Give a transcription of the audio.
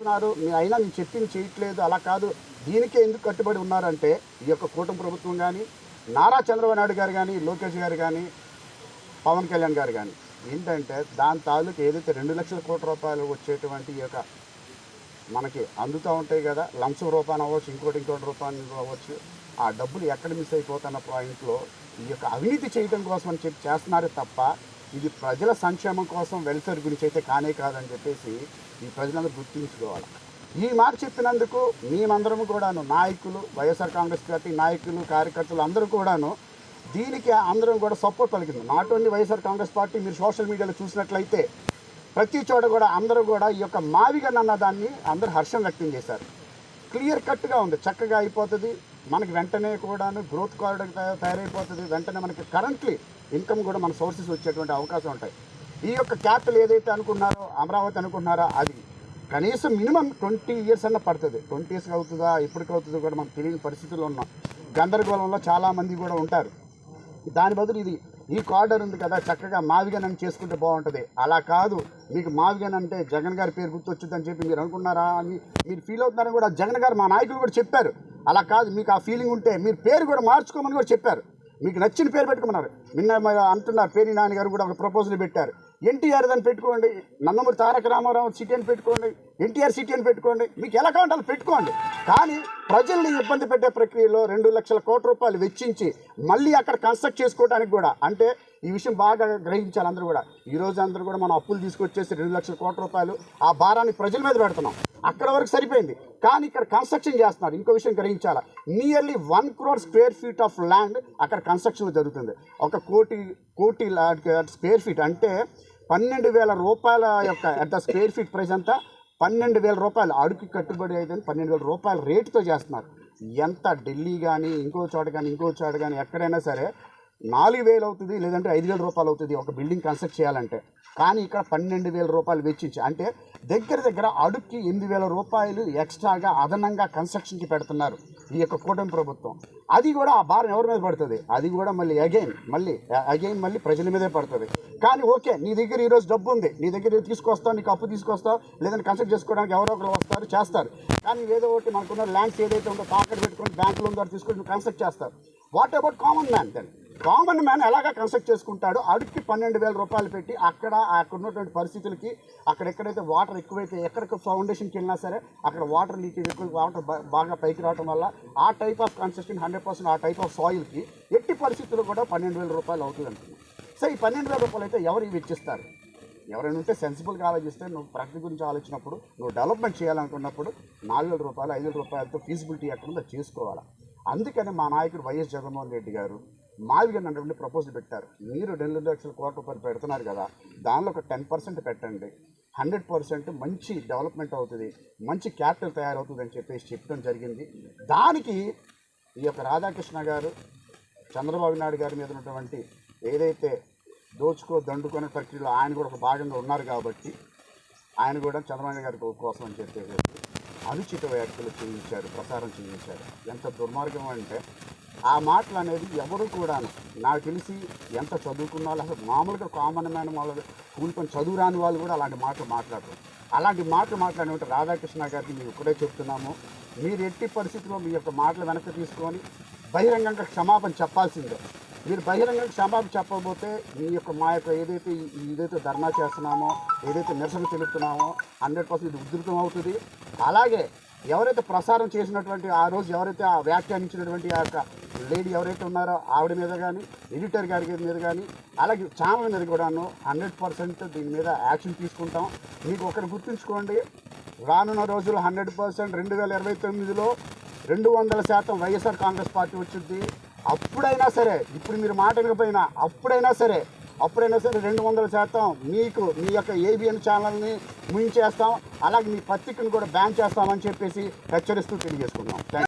మీరు అయినా మీరు చెప్పింది చేయట్లేదు, అలా కాదు, దీనికే ఎందుకు కట్టుబడి ఉన్నారంటే ఈ యొక్క కూటమి ప్రభుత్వం కానీ, నారా చంద్రబాబు నాయుడు గారు కానీ, లోకేష్ గారు కానీ, పవన్ కళ్యాణ్ గారు కానీ ఏంటంటే దాని తాలూకు ఏదైతే 2 లక్షల కోట్ల రూపాయలు వచ్చేటువంటి ఈ యొక్క మనకి అందుతూ ఉంటాయి కదా, లంచం రూపాయలు అవ్వచ్చు, ఇంకోటి రూపాయలు అవ్వచ్చు, ఆ డబ్బులు ఎక్కడ మిస్ అయిపోతున్న పాయింట్లో ఈ యొక్క అవినీతి చేయడం కోసం అని చెప్పి చేస్తున్నారే తప్ప ఇది ప్రజల సంక్షేమం కోసం వెల్ఫేర్ గురించి అయితే కానే కాదని చెప్పేసి ఈ ప్రజలందరూ గుర్తుంచుకోవాలి. ఈ మాట చెప్పినందుకు మేమందరము కూడాను నాయకులు, వైఎస్ఆర్ కాంగ్రెస్ పార్టీ నాయకులు, కార్యకర్తలు అందరూ కూడాను దీనికి అందరం కూడా సపోర్ట్ పలికింది. Not only YSR Congress party, మీరు సోషల్ మీడియాలో చూసినట్లయితే ప్రతి చోట కూడా అందరూ కూడా ఈ యొక్క మావిగన్ అన్న దాన్ని అందరూ హర్షం వ్యక్తం చేశారు. క్లియర్ కట్గా ఉంది, చక్కగా అయిపోతుంది, మనకి వెంటనే కూడాను గ్రోత్ కారిడార్ తయారైపోతుంది, వెంటనే మనకి కరెంట్లీ ఇన్కమ్ కూడా మన సోర్సెస్ వచ్చేటువంటి అవకాశం ఉంటాయి. ఈ యొక్క క్యాపిటల్ ఏదైతే అనుకున్నారో అమరావతి అనుకుంటున్నారో అది కనీసం మినిమం 20 years అన్న పడుతుంది. 20 years అవుతుందా ఇప్పటికి అవుతుందో కూడా మనకు తెలియని పరిస్థితుల్లో ఉన్నాం. గందరగోళంలో చాలామంది కూడా ఉంటారు. దాని బదులు ఇది ఈ కారిడార్ ఉంది కదా, చక్కగా మావిగన్ అని చేసుకుంటే బాగుంటుంది. అలా కాదు, మీకు మావిగన్ అంటే జగన్ గారి పేరు గుర్తొచ్చుద్దని చెప్పి మీరు అనుకున్నారా అని మీరు ఫీల్ అవుతున్నారని కూడా జగన్ గారు మా నాయకులు కూడా చెప్పారు. అలా కాదు, మీకు ఆ ఫీలింగ్ ఉంటే మీరు పేరు కూడా మార్చుకోమని కూడా చెప్పారు. మీకు నచ్చిన పేరు పెట్టుకున్నారు. నిన్న అంటున్నారు, పేరు నాని గారు కూడా ఒక ప్రపోజల్ పెట్టారు, ఎన్టీఆర్ దాన్ని పెట్టుకోండి, నందమూరి తారక రామారావు సిటీ అని పెట్టుకోండి, ఎన్టీఆర్ సిటీ అని పెట్టుకోండి, మీకు ఎలా కావాలంటే అలా పెట్టుకోండి. కానీ ప్రజల్ని ఇబ్బంది పెట్టే ప్రక్రియలో 2 లక్షల కోట్ల రూపాయలు వెచ్చించి మళ్ళీ అక్కడ కన్స్ట్రక్ట్ చేసుకోవడానికి కూడా, అంటే ఈ విషయం బాగా గ్రహించాలి అందరూ కూడా. ఈరోజు అందరూ కూడా మనం అప్పులు తీసుకొచ్చేసి 2 లక్షల కోట్ల రూపాయలు ఆ భారాన్ని ప్రజల మీద పెడుతున్నాం. అక్కడ వరకు సరిపోయింది, కానీ ఇక్కడ కన్స్ట్రక్షన్ చేస్తున్నారు. ఇంకో విషయం గ్రహించాలా, nearly 1 crore square feet of land అక్కడ కన్స్ట్రక్షన్ జరుగుతుంది. 1 కోటి స్క్వేర్ ఫీట్ అంటే 12,000 రూపాయల యొక్క at the square feet price అంతా 12,000 రూపాయలు అడుగు కట్టుబడి అయితే 12,000 రూపాయల రేటుతో చేస్తున్నారు. ఎంత ఢిల్లీ కానీ ఇంకో చోట కానీ ఎక్కడైనా సరే 4,000 అవుతుంది, లేదంటే 5,000 రూపాయలు అవుతుంది ఒక బిల్డింగ్ కన్స్ట్రక్ట్ చేయాలంటే. కానీ ఇక్కడ 12,000 రూపాయలు వెచ్చించి, అంటే దగ్గర అడుగుకి 8,000 రూపాయలు ఎక్స్ట్రాగా అదనంగా కన్స్ట్రక్షన్కి పెడుతున్నారు ఈ యొక్క కూటమి ప్రభుత్వం. అది కూడా ఆ భారం ఎవరి మీద పడుతుంది, అది కూడా మళ్ళీ అగైన్ ప్రజల మీదే పడుతుంది. కానీ ఓకే, నీ దగ్గర ఈరోజు డబ్బు ఉంది, నీ దగ్గర తీసుకొస్తావు, నీకు అప్పు తీసుకొస్తావు, లేదంటే కన్స్ట్రక్ట్ చేసుకోవడానికి ఎవరో ఒకరు వస్తారు చేస్తారు. కానీ ఏదో ఒకటి మనకున్న ల్యాండ్స్ ఏదైతే ఉందో తాకట్టు పెట్టుకొని బ్యాంకులో ఉందో తీసుకొని నువ్వు కన్స్ట్రక్ట్ చేస్తారు. What about common man then? Common man ఎలాగా కన్స్ట్రక్ట్ చేసుకుంటాడు? అడుగుకి 12,000 రూపాయలు పెట్టి అక్కడ ఉన్నటువంటి పరిస్థితులకి ఎక్కడైతే వాటర్ ఎక్కువైతే ఎక్కడికి ఫౌండేషన్కి వెళ్ళినా సరే అక్కడ వాటర్ లీకేజ్ ఎక్కువ, వాటర్ బాగా పైకి రావడం వల్ల ఆ టైప్ ఆఫ్ కన్స్ట్రక్షన్ 100% ఆ టైప్ ఆఫ్ సాయిల్కి ఎట్టి పరిస్థితుల్లో కూడా 12,000 రూపాయలు అవుతుంది అంటున్నాను. సో ఈ 12,000 రూపాయలు అయితే ఎవరు వెచ్చిస్తారు? ఎవరైనా ఉంటే సెన్సిబుల్గా ఆలోచిస్తే, నువ్వు ప్రకృతి గురించి ఆలోచించినప్పుడు, నువ్వు డెవలప్మెంట్ చేయాలనుకున్నప్పుడు 4,000 రూపాయలు 5,000 రూపాయలతో ఫీజిబిలిటీ ఎక్కడుందో చేసుకోవాలి. అందుకని మా నాయకుడు వైఎస్ జగన్మోహన్ రెడ్డి గారు మావిగన్ అన్నటువంటి ప్రపోజల్ పెట్టారు. మీరు 2 లక్షల కోట్ల రూపాయలు పెడుతున్నారు కదా, దానిలో ఒక 10% పెట్టండి, 100% మంచి డెవలప్మెంట్ అవుతుంది, మంచి క్యాపిటల్ తయారవుతుంది అని చెప్పేసి చెప్పడం జరిగింది. దానికి ఈ యొక్క రాధాకృష్ణ గారు చంద్రబాబు నాయుడు గారి మీద ఉన్నటువంటి ఏదైతే దండుకునే ప్రక్రియలో ఆయన కూడా ఒక భాగంగా ఉన్నారు కాబట్టి ఆయన కూడా చంద్రబాబు నాయుడు గారి కోసం అని చెప్పేసి అనుచిత వ్యాఖ్యలు చేయించారు, ప్రసారం చేయించారు. ఎంత దుర్మార్గం అంటే ఆ మాటలు అనేది ఎవరు కూడా, నాకు తెలిసి ఎంత చదువుకున్న వాళ్ళు, అసలు మామూలుగా కామన్ మ్యాన్ వాళ్ళు స్కూల్ పని చదువు రాని వాళ్ళు కూడా అలాంటి మాటలు మాట్లాడరు. అలాంటి మాటలు మాట్లాడినట్టు రాధాకృష్ణ గారికి మేము ఇక్కడే చెప్తున్నాము, మీరు ఎట్టి పరిస్థితుల్లో మీ యొక్క మాటలు వెనక్కి తీసుకొని బహిరంగంగా క్షమాపణ చెప్పాల్సిందే. మీరు బహిరంగంగా క్షమాపణ చెప్పకపోతే మా యొక్క ఏదైతే ధర్నా చేస్తున్నామో, ఏదైతే నిరసన తెలుపుతున్నామో 100% ఇది ఉధృతం అవుతుంది. అలాగే ఎవరైతే ప్రసారం చేసినటువంటి ఆ రోజు ఎవరైతే ఆ వ్యాఖ్యానించినటువంటి ఆ యొక్క లేడీ ఎవరైతే ఉన్నారో ఆవిడ మీద కానీ, ఎడిటర్ గారి మీద కానీ, అలాగే ఛానల్ మీద కూడాను 100% దీని మీద యాక్షన్ తీసుకుంటాం. మీకు ఒకటి గుర్తుంచుకోండి, రానున్న రోజులు 100% 2029లో 200% వైఎస్ఆర్ కాంగ్రెస్ పార్టీ వచ్చింది. అప్పుడైనా సరే, ఇప్పుడు మీరు మాట వినకపోయినా అప్పుడైనా సరే 200% మీకు మీ యొక్క ఏబిఎన్ ఛానల్ని ముయించేస్తాం, అలాగే మీ పత్రికను కూడా బ్యాన్ చేస్తామని చెప్పేసి హెచ్చరిస్తూ తెలియజేసుకున్నాం.